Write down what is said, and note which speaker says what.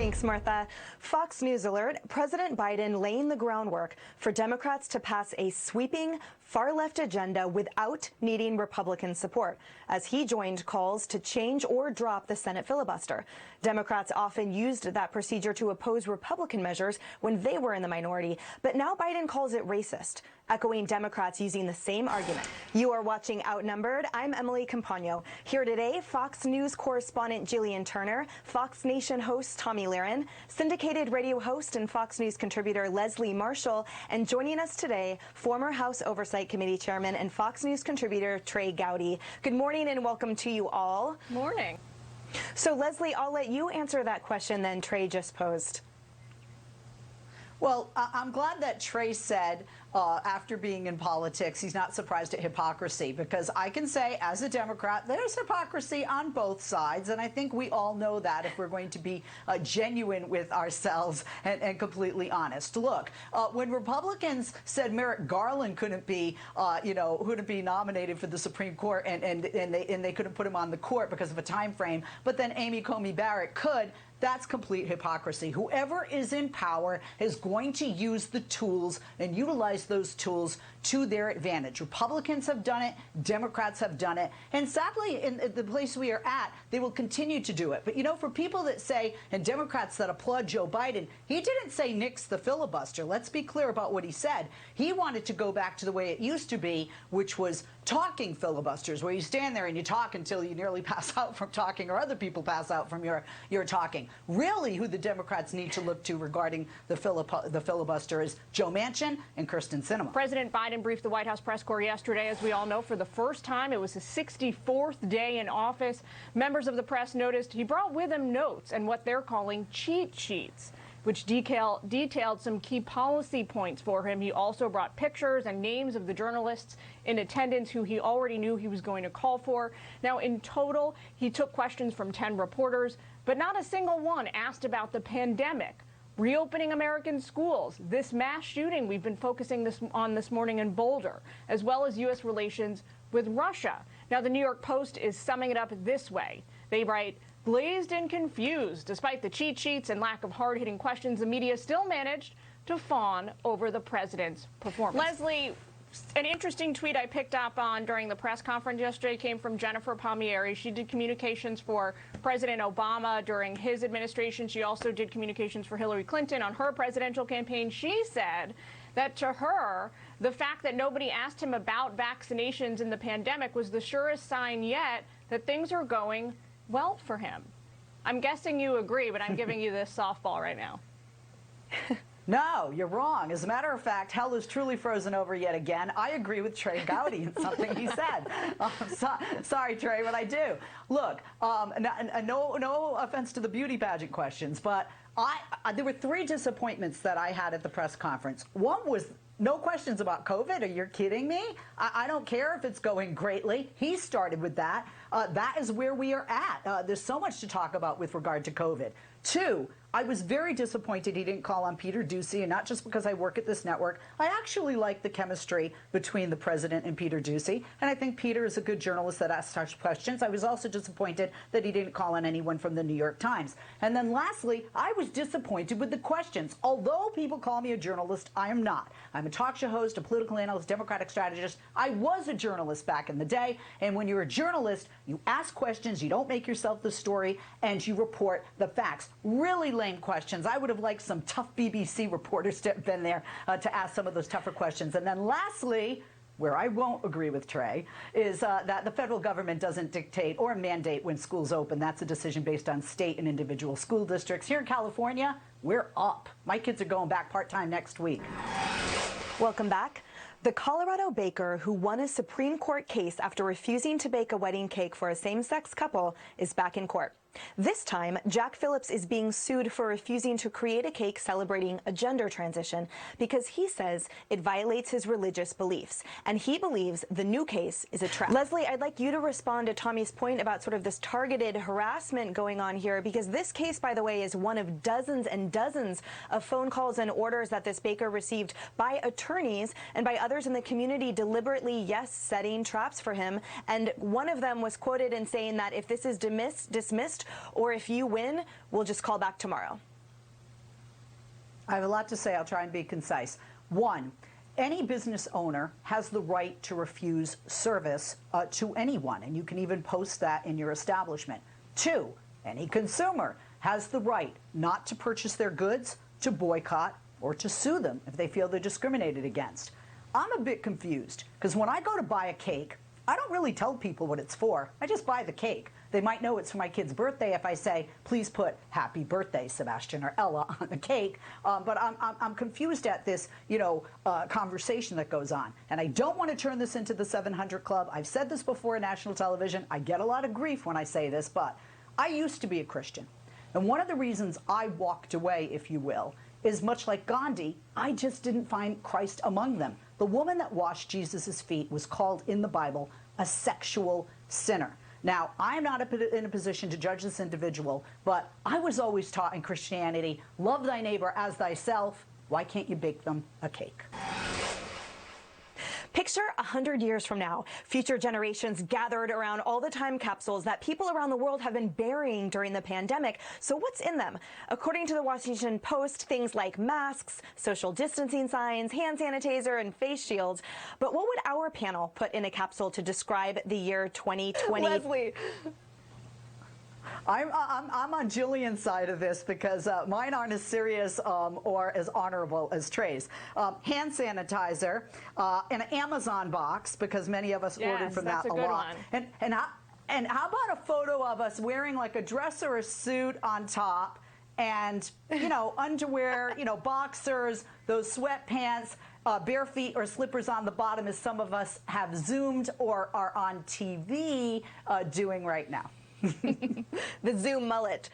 Speaker 1: Thanks, Martha. Fox News alert, President Biden laying the groundwork for Democrats to pass a sweeping far-left agenda without needing Republican support, as he joined calls to change or drop the Senate filibuster. Democrats often used that procedure to oppose Republican measures when they were in the minority, but now Biden calls it racist, echoing Democrats using the same argument. You are watching Outnumbered. I'm Emily Campagno. Here today, Fox News correspondent Jillian Turner, Fox Nation host Tommy Lahren, syndicated radio host and Fox News contributor Leslie Marshall, and joining us today, former House Oversight Committee Chairman and Fox News contributor Trey Gowdy. Good morning and welcome to you all.
Speaker 2: Morning.
Speaker 1: So Leslie, I'll let you answer that question then Trey just posed.
Speaker 3: Well, I'm glad that Trey said after being in politics, he's not surprised at hypocrisy, because I can say as a Democrat, there's hypocrisy on both sides. And I think we all know that if we're going to be genuine with ourselves and completely honest. Look, when Republicans said Merrick Garland couldn't be, couldn't be nominated for the Supreme Court and they couldn't put him on the court because of a time frame, but then Amy Coney Barrett could, that's complete hypocrisy. Whoever is in power is going to use the tools and utilize those tools to their advantage. Republicans have done it, Democrats have done it, and sadly, in the place we are at, they will continue to do it. But you know, for people that say, and Democrats that applaud Joe Biden, he didn't say nix the filibuster. Let's be clear about what he said. He wanted to go back to the way it used to be, which was talking filibusters, where you stand there and you talk until you nearly pass out from talking, or other people pass out from your talking. Really, who the Democrats need to look to regarding the filibuster is Joe Manchin and Kyrsten Sinema.
Speaker 2: President Biden briefed the White House press corps yesterday, as we all know, for the first time. It was his 64th day in office. Members of the press noticed he brought with him notes and what they're calling cheat sheets, which detailed some key policy points for him. He also brought pictures and names of the journalists in attendance who he already knew he was going to call for. Now, in total, he took questions from 10 reporters, but not a single one asked about the pandemic, reopening American schools, this mass shooting we've been focusing on this morning in Boulder, as well as U.S. relations with Russia. Now, the New York Post is summing it up this way. They write, "Glazed and confused, despite the cheat sheets and lack of hard-hitting questions, the media still managed to fawn over the president's performance." Leslie, an interesting tweet I picked up on during the press conference yesterday came from Jennifer Palmieri. She did communications for President Obama during his administration. She also did communications for Hillary Clinton on her presidential campaign. She said that to her, the fact that nobody asked him about vaccinations in the pandemic was the surest sign yet that things are going well for him. I'm guessing you agree, but I'm giving you this softball right now.
Speaker 3: No, you're wrong. As a matter of fact, hell is truly frozen over yet again. I agree with Trey Gowdy in something he said. Sorry, Trey, but I do. Look, no offense to the beauty pageant questions, but there were 3 disappointments that I had at the press conference. One was no questions about COVID. Are you kidding me? I don't care if it's going greatly. He started with that. That is where we are at. There's so much to talk about with regard to COVID. 2, I was very disappointed he didn't call on Peter Doocy, and not just because I work at this network. I actually like the chemistry between the president and Peter Doocy, and I think Peter is a good journalist that asks such questions. I was also disappointed that he didn't call on anyone from the New York Times. And then lastly, I was disappointed with the questions. Although people call me a journalist, I am not. I'm a talk show host, a political analyst, Democratic strategist. I was a journalist back in the day, and when you're a journalist, you ask questions, you don't make yourself the story, and you report the facts. Really lame questions. I would have liked some tough BBC reporters to have been there to ask some of those tougher questions. And then lastly, where I won't agree with Trey, is that the federal government doesn't dictate or mandate when schools open. That's a decision based on state and individual school districts. Here in California, we're up. My kids are going back part-time next week.
Speaker 1: Welcome back. The Colorado baker who won a Supreme Court case after refusing to bake a wedding cake for a same-sex couple is back in court. This time, Jack Phillips is being sued for refusing to create a cake celebrating a gender transition because he says it violates his religious beliefs, and he believes the new case is a trap. Leslie, I'd like you to respond to Tommy's point about sort of this targeted harassment going on here, because this case, by the way, is one of dozens and dozens of phone calls and orders that this baker received by attorneys and by others in the community deliberately, yes, setting traps for him. And one of them was quoted in saying that if this is dismissed or if you win, we'll just call back tomorrow.
Speaker 3: I have a lot to say. I'll try and be concise. One, any business owner has the right to refuse service to anyone, and you can even post that in your establishment. Two, any consumer has the right not to purchase their goods, to boycott, or to sue them if they feel they're discriminated against. I'm a bit confused because when I go to buy a cake, I don't really tell people what it's for. I just buy the cake. They might know it's for my kid's birthday if I say, please put happy birthday, Sebastian or Ella, on the cake. But I'm confused at this, conversation that goes on. And I don't want to turn this into the 700 Club. I've said this before on national television. I get a lot of grief when I say this, but I used to be a Christian. And one of the reasons I walked away, if you will, is much like Gandhi, I just didn't find Christ among them. The woman that washed Jesus' feet was called in the Bible a sexual sinner. Now, I'm not in a position to judge this individual, but I was always taught in Christianity, love thy neighbor as thyself. Why can't you bake them a cake?
Speaker 1: Picture 100 years from now, future generations gathered around all the time capsules that people around the world have been burying during the pandemic. So what's in them? According to the Washington Post, things like masks, social distancing signs, hand sanitizer, and face shields. But what would our panel put in a capsule to describe the year 2020?
Speaker 2: Leslie.
Speaker 3: I'm on Jillian's side of this because mine aren't as serious or as honorable as Trey's. Hand sanitizer, an Amazon box because many of us ordered from that a lot. And how about a photo of us wearing like a dress or a suit on top and, underwear, boxers, those sweatpants, bare feet or slippers on the bottom as some of us have Zoomed or are on TV doing right now.
Speaker 1: The Zoom mullet.